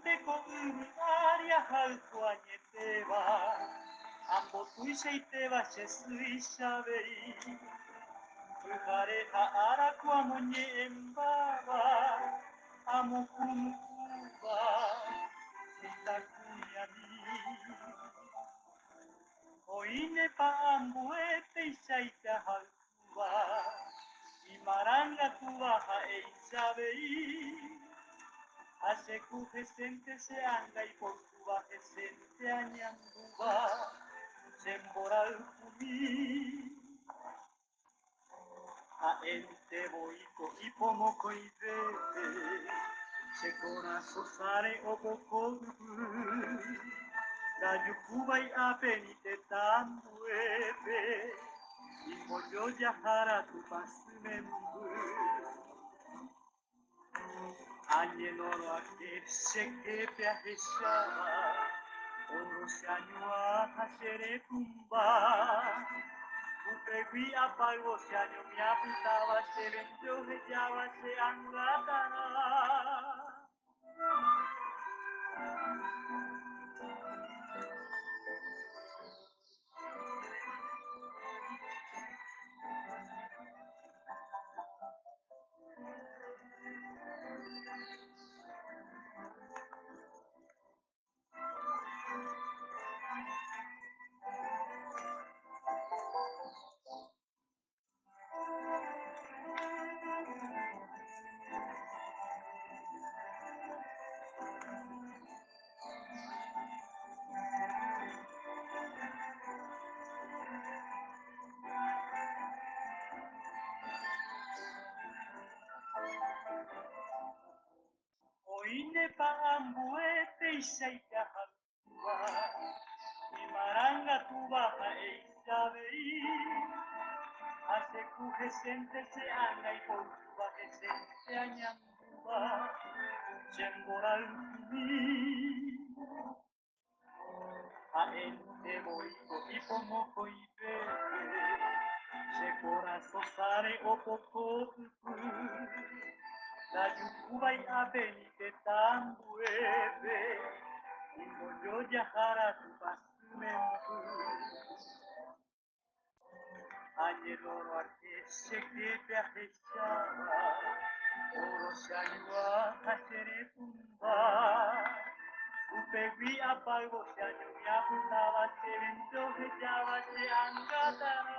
teko aria halkoaine te wa ambo tuise te wa chesui shabei Uhare haara kwa monye embaba amukumukuba sitakunyani Oine pa ambuete isaita halkuwa Imaranga kuwa haeisabei Ase kujesente se anga y por kuwa jesente añanguwa Semboral kumi Aente boiko ipomoko ibete Se corazo sare obokogu Dayukubai apenite tambuete Imoyo yahara tu pasumembu Añeloro a que se quepe a heshaba Oro se añua hasere tumba Upegui apago se año mi aputaba Se vendió de llava se angatara Oine pa ambuete isaita halkuwa Imaranga tubaha eisabei Ase kujesente se anga y por kuwa jesente añanguwa Semboral kumi Aente boiko ipomoko ibete Se corazo sare opokoku Dayukubai apenite tambuete Imoyo yahara tu pasumembu Añeloro arte se quepe a heshaba Oro se añua hasere tumba Upegui apago se año mi aputaba Se vento hechaba se angatara